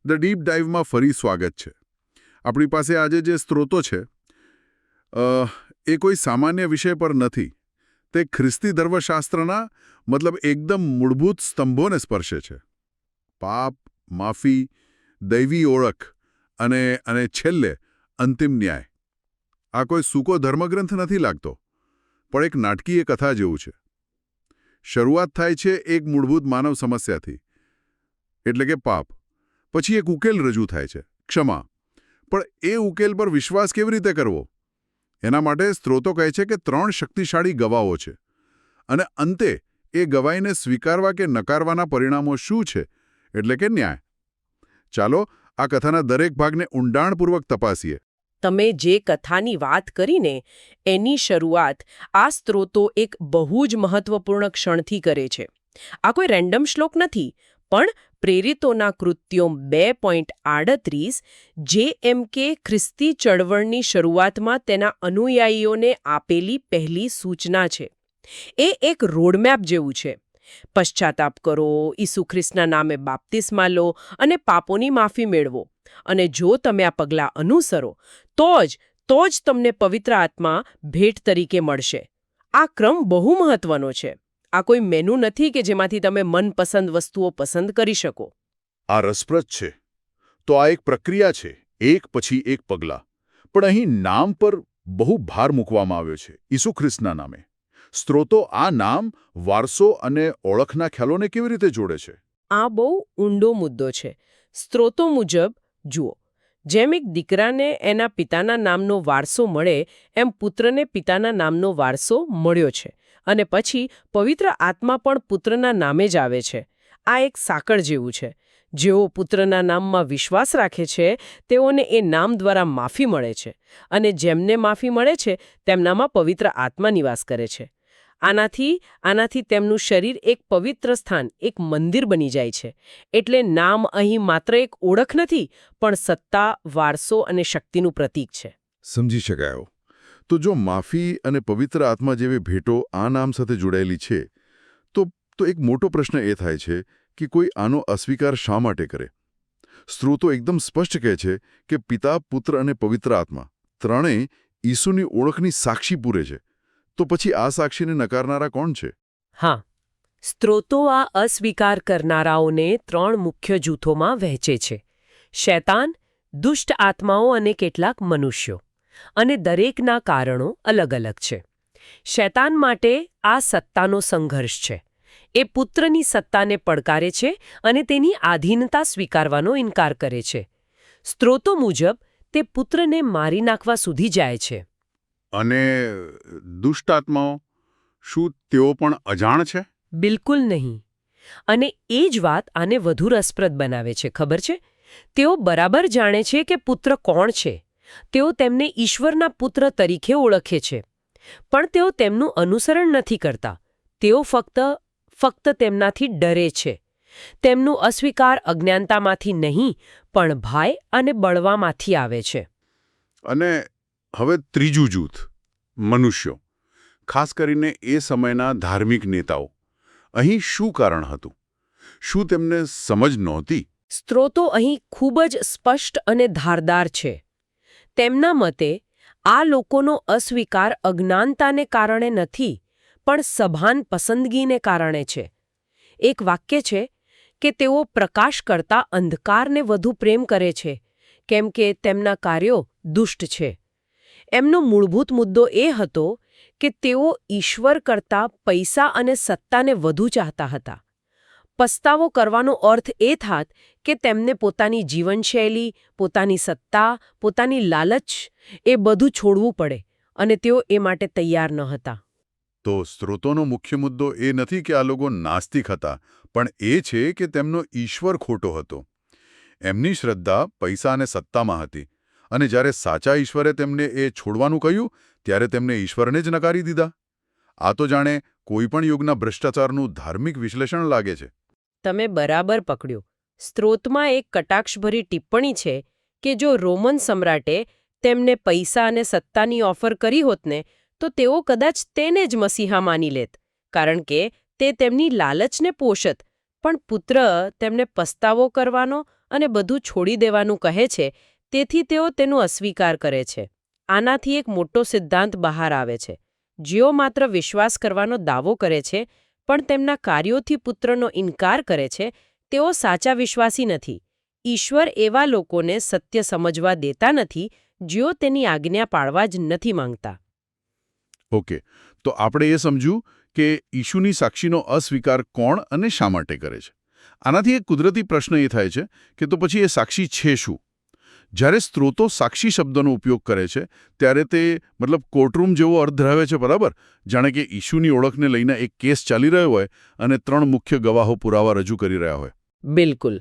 The deep ડાઇવમાં ફરી સ્વાગત છે. આપણી પાસે આજે જે સ્ત્રોતો છે એ કોઈ સામાન્ય વિષય પર નથી. તે ખ્રિસ્તી ધર્મશાસ્ત્રના મતલબ એકદમ મૂળભૂત સ્તંભોને સ્પર્શે છે. પાપ, માફી, દૈવી ઓળખ અને છેલ્લે અંતિમ ન્યાય. આ કોઈ સૂકો ધર્મગ્રંથ નથી લાગતો, પણ એક નાટકીય કથા જેવું છે. શરૂઆત થાય છે એક મૂળભૂત માનવ સમસ્યાથી, એટલે કે પાપ. પછી એક ઉકેલ રજૂ થાય છે, ક્ષમા. પણ એ ઉકેલ પર વિશ્વાસ કેવી રીતે કરવો? એના માટે સ્ત્રોતો કહે છે કે 3 શક્તિશાળી ગવાહો છે, અને અંતે એ ગવાહીને સ્વીકારવા કે નકારવાના પરિણામો શું છે, એટલે કે ન્યાય. ચાલો આ કથાના દરેક ભાગને ઊંડાણપૂર્વક તપાસીએ. તમે જે કથાની વાત કરીને એની શરૂઆત આ સ્ત્રોતો એક બહુ જ મહત્વપૂર્ણ ક્ષણથી કરે છે. આ કોઈ રેન્ડમ શ્લોક નથી, પણ પ્રેરિતોના કૃત્યો 2.38 જે એમ કે ખ્રિસ્તી ચળવળની શરૂઆતમાં તેના અનુયાયીઓને આપેલી પહેલી સૂચના છે. એ એક રોડમેપ જેવું છે. પશ્ચાતાપ કરો, ઈસુ ખ્રિસ્તના નામે બાપ્તિસ્મા લો અને પાપોની માફી મેળવો. અને જો તમે આ પગલાં અનુસરો તો જ તમને પવિત્ર આત્મા ભેટ તરીકે મળશે. આ ક્રમ બહુ મહત્વનો છે. આ કોઈ મેનુ નથી કે જેમાંથી તમે મનપસંદ વસ્તુઓ પસંદ કરી શકો. આ રસપ્રદ છે. તો આ એક પ્રક્રિયા છે, એક પછી એક પગલાં. પણ અહીં નામ પર બહુ ભાર મૂકવામાં આવ્યો છે, ઈસુ ખ્રિસ્તના નામે. સ્ત્રોતો આ નામ, વારસો અને ઓળખના ખ્યાલોને કેવી રીતે જોડે છે? આ બહુ ઊંડો મુદ્દો છે. સ્ત્રોતો મુજબ જુઓ, જેમ એક દીકરાને એના પિતાના નામનો વારસો મળે એમ પુત્રને પિતાના નામનો વારસો મળ્યો છે. અને પછી પવિત્ર આત્મા પણ પુત્રના નામે જ આવે છે. આ એક સાંકળ જેવું છે. જેઓ પુત્રના નામમાં વિશ્વાસ રાખે છે તેઓને એ નામ દ્વારા માફી મળે છે, અને જેમને માફી મળે છે તેમનામાં પવિત્ર આત્મા નિવાસ કરે છે. આનાથી તેમનું શરીર એક પવિત્ર સ્થાન, એક મંદિર બની જાય છે. એટલે નામ અહીં માત્ર એક ઓળખ નથી, પણ સત્તા, વારસો અને શક્તિનું પ્રતીક છે. સમજી શકાયો. તો જો માફી અને પવિત્ર આત્મા જેવી ભેટો આ નામ સાથે જોડાયેલી છે, તો એક મોટો પ્રશ્ન એ થાય છે કે કોઈ આનો અસ્વીકાર શા માટે કરે? સ્ત્રોતો એકદમ સ્પષ્ટ કહે છે કે પિતા, પુત્ર અને પવિત્ર આત્મા ત્રણેય ઈસુની ઓળખની સાક્ષી પૂરે છે. તો પછી આ સાક્ષીને નકારનારા કોણ છે? હા, સ્ત્રોતો આ અસ્વીકાર કરનારાઓને 3 મુખ્ય જૂથોમાં વહેંચે છે: શૈતાન, દુષ્ટ આત્માઓ અને કેટલાક મનુષ્યો. અને દરેકના કારણો અલગ અલગ છે. શૈતાન માટે આ સત્તાનો સંઘર્ષ છે. એ પુત્રની સત્તાને પડકારે છે અને તેની આધીનતા સ્વીકારવાનો ઇનકાર કરે છે. સ્ત્રોતો મુજબ તે પુત્રને મારી નાખવા સુધી જાય છે. અને દુષ્ટ આત્માઓ, શું તેઓ પણ અજાણ છે? બિલકુલ નહીં. અને એ જ વાત આને વધુ રસપ્રદ બનાવે છે, ખબર છે? તેઓ બરાબર જાણે છે કે પુત્ર કોણ છે. તેઓ તેમને ઈશ્વરના પુત્ર તરીકે ઓળખે છે. પણ તેઓ તેમનું અનુસરણ નથી કરતા. તેઓ ફક્ત તેમનાથી ડરે છે. તેમનું અસ્વીકાર અજ્ઞાનતામાંથી નહીં, પણ ભય અને બળવામાંથી આવે છે. અને હવે ત્રીજું જૂથ, મનુષ્યો, ખાસ કરીને એ સમયના ધાર્મિક નેતાઓ. અહીં શું કારણ હતું? શું તેમને સમજ નહોતી? સ્ત્રોતો અહીં ખૂબ જ સ્પષ્ટ અને ધારદાર છે. તેમના મતે આ લોકોનો અસ્વીકાર અજ્ઞાનતાને કારણે નથી, પણ સભાન પસંદગીને કારણે છે. એક વાક્ય છે કે તેઓ પ્રકાશ કરતાં અંધકારને વધુ પ્રેમ કરે છે, કેમ કે તેમના કાર્યો દુષ્ટ છે. એમનો મૂળભૂત મુદ્દો એ હતો કે તેઓ ઈશ્વર કરતાં પૈસા અને સત્તાને વધુ ચાહતા હતા. પસ્તાવો કરવાનો અર્થ એ થાત કે તેમને પોતાની જીવનશૈલી, પોતાની સત્તા, પોતાની લાલચ એ બધું છોડવું પડે, અને તેઓ એ માટે તૈયાર ન હતા. તો સ્ત્રોતોનો મુખ્ય મુદ્દો એ નથી કે આ લોકો નાસ્તિક હતા, પણ એ છે કે તેમનો ઈશ્વર ખોટો હતો. એમની શ્રદ્ધા પૈસા અને સત્તામાં હતી, અને જ્યારે સાચા ઈશ્વરે તેમને એ છોડવાનું કહ્યું ત્યારે તેમને ઈશ્વરને જ નકારી દીધા. આ તો જાણે કોઈપણ યુગના ભ્રષ્ટાચારનું ધાર્મિક વિશ્લેષણ લાગે છે. તમે બરાબર પકડ્યો. સ્ત્રોતમાં એક કટાક્ષભરી ટિપ્પણી છે કે જો રોમન સમ્રાટે તેમને પૈસા અને સત્તાની ઓફર કરી હોતને તો તેઓ કદાચ તેને જ મસીહા માની લેત, કારણ કે તે તેમની લાલચને પોષત. પણ પુત્ર તેમને પસ્તાવો કરવાનો અને બધું છોડી દેવાનું કહે છે, તેથી તેઓ તેનો અસ્વીકાર કરે છે. આનાથી એક મોટો સિદ્ધાંત બહાર આવે છે. જેઓ માત્ર વિશ્વાસ કરવાનો દાવો કરે છે પણ તેમના કાર્યોથી પુત્રનો ઇનકાર કરે છે, તેઓ સાચા વિશ્વાસી નથી. ઈશ્વર એવા લોકોને સત્ય સમજવા દેતા નથી જેઓ તેની આજ્ઞા પાળવા જ નથી માંગતા. ઓકે, તો આપણે એ સમજ્યું કે ઈશુની સાક્ષીનો અસ્વીકાર કોણ અને શા માટે કરે છે. આનાથી એક કુદરતી પ્રશ્ન એ થાય છે કે તો પછી એ સાક્ષી છે શું? જ્યારે સ્ત્રોતો સાક્ષી શબ્દનો ઉપયોગ કરે છે ત્યારે તે કોર્ટરૂમ જેવો અર્થ ધરાવે છે, બરાબર? જાણે કે ઈશુની ઓળખને લઈને એક કેસ ચાલી રહ્યો હોય અને 3 મુખ્ય ગવાહો પુરાવા રજૂ કરી રહ્યા હોય. બિલકુલ.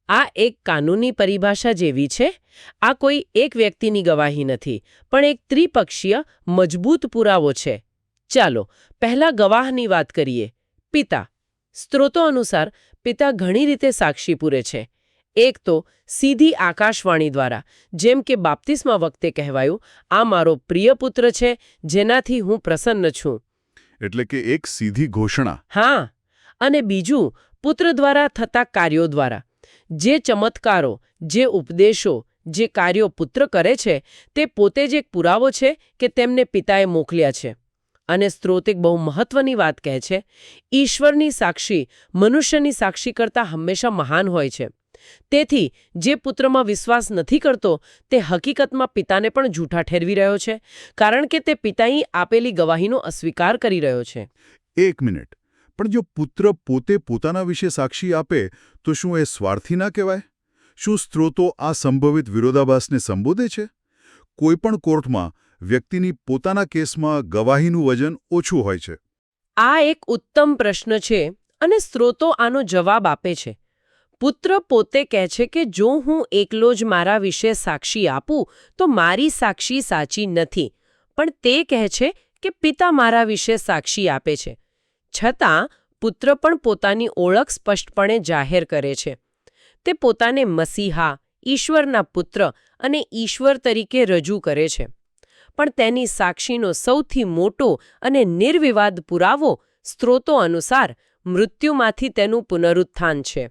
આ એક કાનૂની પરિભાષા જેવી છે. આ કોઈ એક વ્યક્તિની ગવાહી નથી, પણ એક ત્રિપક્ષીય મજબૂત પુરાવો છે. ચાલો પહેલા ગવાહની વાત કરીએ. પિતા. સ્ત્રોતો અનુસાર પિતા ઘણી રીતે સાક્ષી પૂરે છે. એક તો સીધી આકાશવાણી દ્વારા, જેમ કે બાપ્તિસ્મા વખતે કહેવાયું, આ મારો પ્રિય પુત્ર છે જેનાથી હું પ્રસન્ન છું. એટલે કે એક સીધી ઘોષણા. હા. અને બીજું પુત્ર દ્વારા થતા કાર્યો દ્વારા. જે ચમત્કારો, જે ઉપદેશો, જે કાર્યો પુત્ર કરે છે તે પોતે જ એક પુરાવો છે કે તેમને પિતાએ મોકલ્યા છે. અને સ્ત્રોત એક બહુ મહત્વની વાત કહે છે, ઈશ્વરની સાક્ષી મનુષ્યની સાક્ષી કરતાં હંમેશા મહાન હોય છે. તેથી જે પુત્રમાં વિશ્વાસ નથી કરતો તે હકીકતમાં પિતાને પણ જૂઠા ઠેરવી રહ્યો છે, કારણ કે તે પિતાની આપેલી ગવાહીનો અસ્વીકાર કરી રહ્યો છે. એક મિનિટ, પણ જો પુત્ર પોતે પોતાના વિશે સાક્ષી આપે તો શું એ સ્વાર્થી ના કહેવાય? શું સ્ત્રોતો આ સંભવિત વિરોધાભાસને સંબોધે છે? કોઈપણ કોર્ટમાં વ્યક્તિની પોતાના કેસમાં ગવાહીનું વજન ઓછું હોય છે. આ એક ઉત્તમ પ્રશ્ન છે અને સ્ત્રોતો આનો જવાબ આપે છે. પુત્ર પોતે કહે છે કે જો હું એકલો જ મારા વિશે સાક્ષી આપું તો મારી સાક્ષી સાચી નથી, પણ તે કહે છે કે પિતા મારા વિશે સાક્ષી આપે છે. છતાં પુત્ર પણ પોતાની ઓળખ સ્પષ્ટપણે જાહેર કરે છે. તે પોતાને મસીહા, ઈશ્વરના પુત્ર અને ઈશ્વર તરીકે રજૂ કરે છે. પણ તેની સાક્ષીનો સૌથી મોટો અને નિર્વિવાદ પુરાવો સ્ત્રોતો અનુસાર મૃત્યુમાંથી તેનું પુનરુત્થાન છે.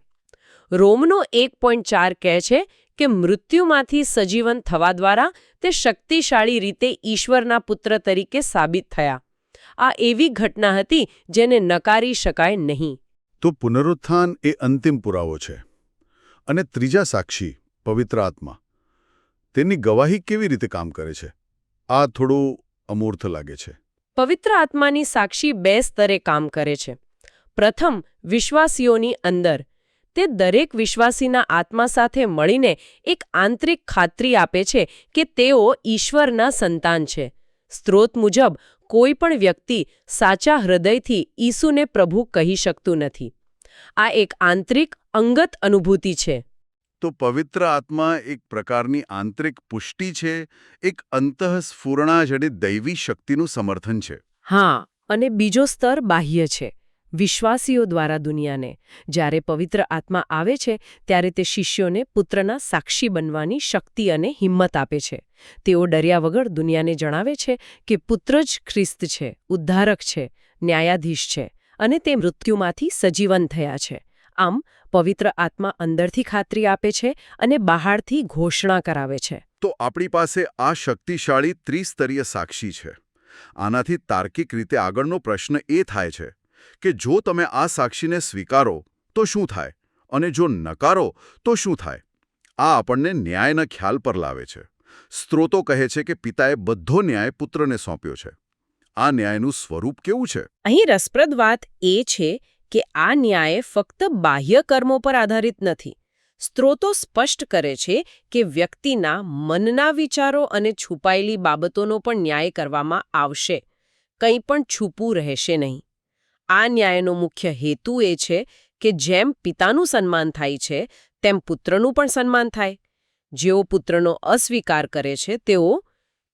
રોમનો 1.4 કહે છે કે મૃત્યુમાંથી સજીવન થવા દ્વારા તે શક્તિશાળી રીતે ઈશ્વરના પુત્ર તરીકે સાબિત થયા. આ એવી ઘટના હતી જેને નકારી શકાય નહીં. તો પુનરુત્થાન એ અંતિમ પુરાવો છે. અને ત્રીજા સાક્ષી, પવિત્ર આત્મા, તેની ગવાહી કેવી રીતે કામ કરે છે? આ થોડું અમૂર્ત લાગે છે. પવિત્ર આત્માની સાક્ષી 2 સ્તરે કામ કરે છે. પ્રથમ, વિશ્વાસીઓની અંદર. તે દરેક વિશ્વાસીના આત્મા સાથે મળીને એક આંતરિક ખાતરી આપે છે કે તેઓ ઈશ્વરના સંતાન છે. સ્ત્રોત મુજબ કોઈ પણ વ્યક્તિ સાચા હૃદયથી ઈસુને પ્રભુ કહી શકતું નથી. આ એક આંતરિક, અંગત અનુભૂતિ છે. તો પવિત્ર આત્મા એક પ્રકારની આંતરિક પુષ્ટિ છે, એક અંતઃસ્ફુરણા જડિત દૈવી શક્તિનું સમર્થન છે. હા, અને બીજો સ્તર બાહ્ય છે. વિશ્વાસીઓ દ્વારા દુનિયાને. જ્યારે પવિત્ર આત્મા આવે છે ત્યારે તે શિષ્યોને પુત્રના સાક્ષી બનવાની શક્તિ અને હિંમત આપે છે. તેઓ ડર્યા વગર દુનિયાને જણાવે છે કે પુત્ર જ ખ્રિસ્ત છે, ઉદ્ધારક છે, ન્યાયાધીશ છે અને તે મૃત્યુમાંથી સજીવન થયા છે. આમ પવિત્ર આત્મા અંદરથી ખાતરી આપે છે અને બહારથી ઘોષણા કરાવે છે. તો આપણી પાસે આ શક્તિશાળી ત્રિસ્તરીય સાક્ષી છે. આનાથી તાર્કિક રીતે આગળનો પ્રશ્ન એ થાય છે કે જો તમે આ સાક્ષીને સ્વીકારો તો શું થાય અને જો નકારો તો શું થાય? આ આપણને ન્યાયના ખ્યાલ પર લાવે છે. સ્ત્રોતો કહે છે કે પિતાએ બધો ન્યાય પુત્રને સોંપ્યો છે. આ ન્યાયનું સ્વરૂપ કેવું છે? અહીં રસપ્રદ વાત એ છે કે આ ન્યાય ફક્ત બાહ્ય કર્મો પર આધારિત નથી. સ્ત્રોતો સ્પષ્ટ કરે છે કે વ્યક્તિના મનના વિચારો અને છુપાયેલી બાબતોનો પણ ન્યાય કરવામાં આવશે. કંઈ પણ છુપું રહેશે નહીં. આ ન્યાયનો મુખ્ય હેતુ એ છે કે જેમ પિતાનું સન્માન થાય છે તેમ પુત્રનું પણ સન્માન થાય. જેઓ પુત્રનો અસ્વીકાર કરે છે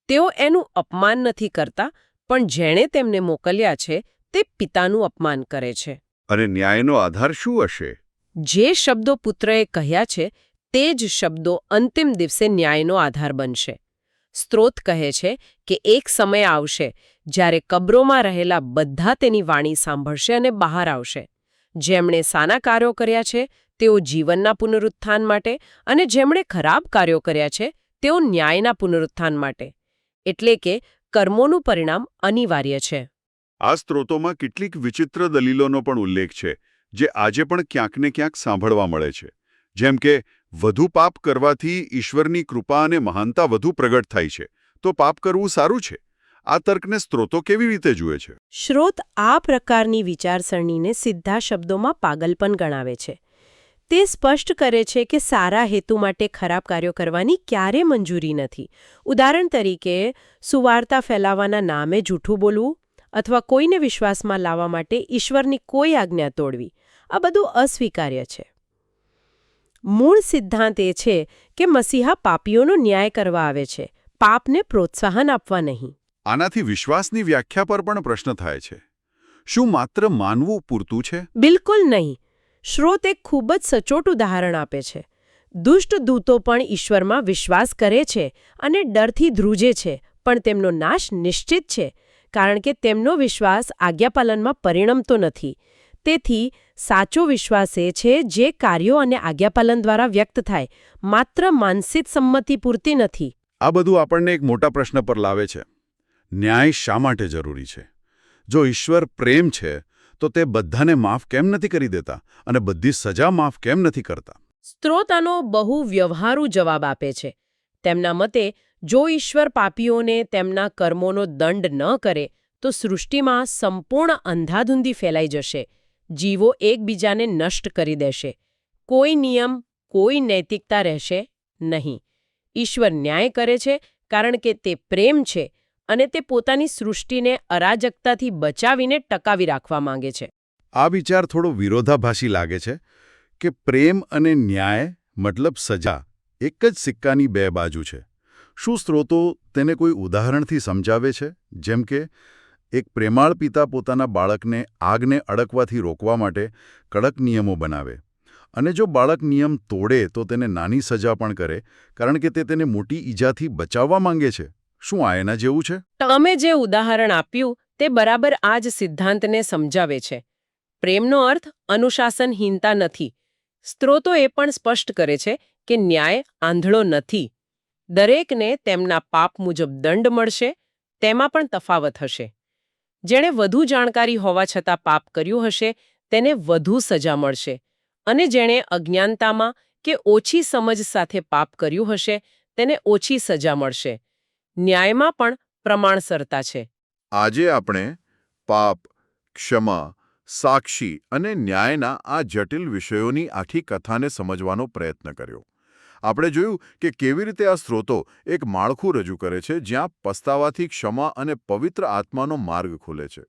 તેઓ એનું અપમાન નથી કરતા, પણ જેણે તેમને મોકલ્યા છે તે પિતાનું અપમાન કરે છે. અને ન્યાયનો આધાર શું હશે? જે શબ્દો પુત્રએ કહ્યા છે તે જ શબ્દો અંતિમ દિવસે ન્યાયનો આધાર બનશે. સ્ત્રોત કહે છે કે એક સમય આવશે જ્યારે કબ્રોમાં રહેલા બધા તેની વાણી સાંભળશે અને બહાર આવશે. જેમણે સારા કાર્યો કર્યા છે તેઓ જીવનના પુનરુત્થાન માટે અને જેમણે ખરાબ કાર્યો કર્યા છે તેઓ ન્યાયના પુનરુત્થાન માટે. એટલે કે કર્મોનું પરિણામ અનિવાર્ય છે. આ સ્ત્રોતોમાં કેટલીક વિચિત્ર દલીલોનો પણ ઉલ્લેખ છે જે આજે પણ ક્યાંક ને ક્યાંક સાંભળવા મળે છે. જેમ કે વધુ પાપ કરવાથી ઈશ્વરની કૃપા અને મહાનતા વધુ પ્રગટ થાય છે, તો પાપ કરવું સારું છે. આ તર્કને સ્ત્રોતો કેવી રીતે જુએ છે? સ્ત્રોત આ પ્રકારની વિચારસરણીને સીધા શબ્દોમાં પાગલપન ગણાવે છે. તે સ્પષ્ટ કરે છે કે સારા હેતુ માટે ખરાબ કાર્યો કરવાની ક્યારે મંજૂરી નથી. ઉદાહરણ તરીકે, સુવાર્તા ફેલાવવાના નામે જૂઠું બોલવું અથવા કોઈને વિશ્વાસમાં લાવવા માટે ઈશ્વરની કોઈ આજ્ઞા તોડવી, આ બધું અસ્વીકાર્ય છે. મૂળ સિદ્ધાંત એ છે કે મસીહા પાપીઓનો ન્યાય કરવા આવે છે, પાપને પ્રોત્સાહન આપવા નહીં. આનાથી વિશ્વાસની વ્યાખ્યા પર પણ પ્રશ્ન થાય છે. શું માત્ર માનવું પૂરતું છે? બિલકુલ નહીં. સ્ત્રોત એક ખૂબ જ સચોટ ઉદાહરણ આપે છે. દુષ્ટ દૂતો પણ ઈશ્વરમાં વિશ્વાસ કરે છે અને ડરથી ધ્રુજે છે, પણ તેમનો નાશ નિશ્ચિત છે, કારણ કે તેમનો વિશ્વાસ આજ્ઞાપાલનમાં પરિણમતો નથી. તેથી સાચો વિશ્વાસ એ છે જે કાર્યો અને આજ્ઞાપાલન દ્વારા વ્યક્ત થાય, માત્ર માનસિક સંમતિ પૂરતી નથી. આ બધું આપણને એક મોટા પ્રશ્ન પર લાવે છે. ન્યાય શા માટે જરૂરી છે? જો ઈશ્વર પ્રેમ છે તો તે બધાને માફ કેમ નથી કરી દેતા અને બધી સજા માફ કેમ નથી કરતા? સ્ત્રોત આનો બહુ વ્યવહારુ જવાબ આપે છે. તેમના મતે જો ઈશ્વર પાપીઓને તેમના કર્મોનો દંડ ન કરે તો સૃષ્ટિમાં સંપૂર્ણ અંધાધૂંધી ફેલાઈ જશે. જીવો એકબીજાને નષ્ટ કરી દેશે. કોઈ નિયમ, કોઈ નૈતિકતા રહેશે નહીં. ઈશ્વર ન્યાય કરે છે કારણ કે તે પ્રેમ છે અને તે પોતાની સૃષ્ટિને અરાજકતાથી બચાવીને ટકાવી રાખવા માંગે છે. આ વિચાર થોડો વિરોધાભાસી લાગે છે કે પ્રેમ અને ન્યાય મતલબ સજા એક જ સિક્કાની બે બાજુ છે. શું સ્ત્રોતો તેને કોઈ ઉદાહરણથી સમજાવે છે? જેમ કે એક પ્રેમાળ પિતા પોતાના બાળકને આગને અડકવાથી રોકવા માટે કડક નિયમો બનાવે, અને જો બાળક નિયમ તોડે તો તેને નાની સજા પણ કરે કારણ કે તે તેને મોટી ઈજાથી બચાવવા માંગે છે. શું આ એના જેવું છે? તમે જે ઉદાહરણ આપ્યું તે બરાબર આ જ સિદ્ધાંતને સમજાવે છે. પ્રેમનો અર્થ અનુશાસનહીનતા નથી. સ્ત્રોતો એ પણ સ્પષ્ટ કરે છે કે ન્યાય આંધળો નથી. દરેકને તેમના પાપ મુજબ દંડ મળશે, તેમાં પણ તફાવત હશે. જેણે વધુ જાણકારી હોવા છતાં પાપ કર્યું હશે તેને વધુ સજા મળશે, અને જેણે અજ્ઞાનતામાં કે ઓછી સમજ સાથે પાપ કર્યું હશે તેને ઓછી સજા મળશે. ન્યાયમાં પણ પ્રમાણસરતા છે. આજે આપણે પાપ, ક્ષમા, સાક્ષી અને ન્યાયના આ જટિલ વિષયોની આખી કથાને સમજવાનો પ્રયત્ન કર્યો. આપણે જોયું કે કેવી રીતે આ સ્ત્રોતો એક માળખું રજૂ કરે છે જ્યાં પસ્તાવાથી ક્ષમા અને પવિત્ર આત્માનો માર્ગ ખુલે છે,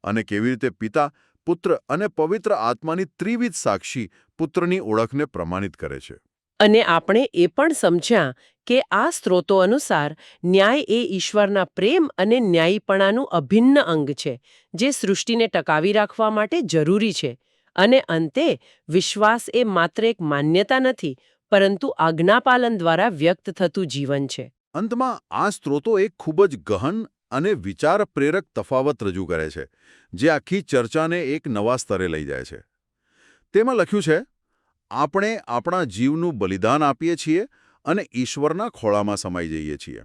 અને કેવી રીતે પિતા, પુત્ર અને પવિત્ર આત્માની ત્રિવિધ સાક્ષી પુત્રની ઓળખને પ્રમાણિત કરે છે. અને આપણે એ પણ સમજ્યા કે આ સ્ત્રોતો અનુસાર ન્યાય એ ઈશ્વરના પ્રેમ અને ન્યાયીપણાનું અભિન્ન અંગ છે, જે સૃષ્ટિને ટકાવી રાખવા માટે જરૂરી છે. અને અંતે વિશ્વાસ એ માત્ર એક માન્યતા નથી, પરંતુ આજ્ઞાપાલન દ્વારા વ્યક્ત થતું જીવન છે. અંતમાં આ સ્ત્રોતો એક ખૂબ જ ગહન અને વિચાર પ્રેરક તફાવત રજૂ કરે છે, જે આખી ચર્ચાને એક નવા સ્તરે લઈ જાય છે. તેમાં લખ્યું છે, આપણે આપણા જીવનું બલિદાન આપીએ છીએ અને ઈશ્વરના ખોળામાં સમાઈ જઈએ છીએ.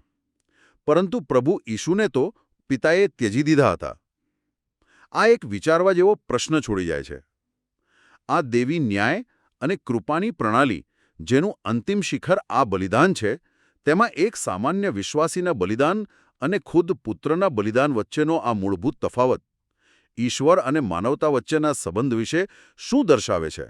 પરંતુ પ્રભુ ઈશુને તો પિતાએ ત્યજી દીધા હતા. આ એક વિચારવા જેવો પ્રશ્ન છોડી જાય છે. આ દેવી ન્યાય અને કૃપાની પ્રણાલી, જેનું અંતિમ શિખર આ બલિદાન છે, તેમાં એક સામાન્ય વિશ્વાસીના બલિદાન અને ખુદ પુત્રના બલિદાન વચ્ચેનો આ મૂળભૂત તફાવત ઈશ્વર અને માનવતા વચ્ચેના સંબંધ વિશે શું દર્શાવે છે?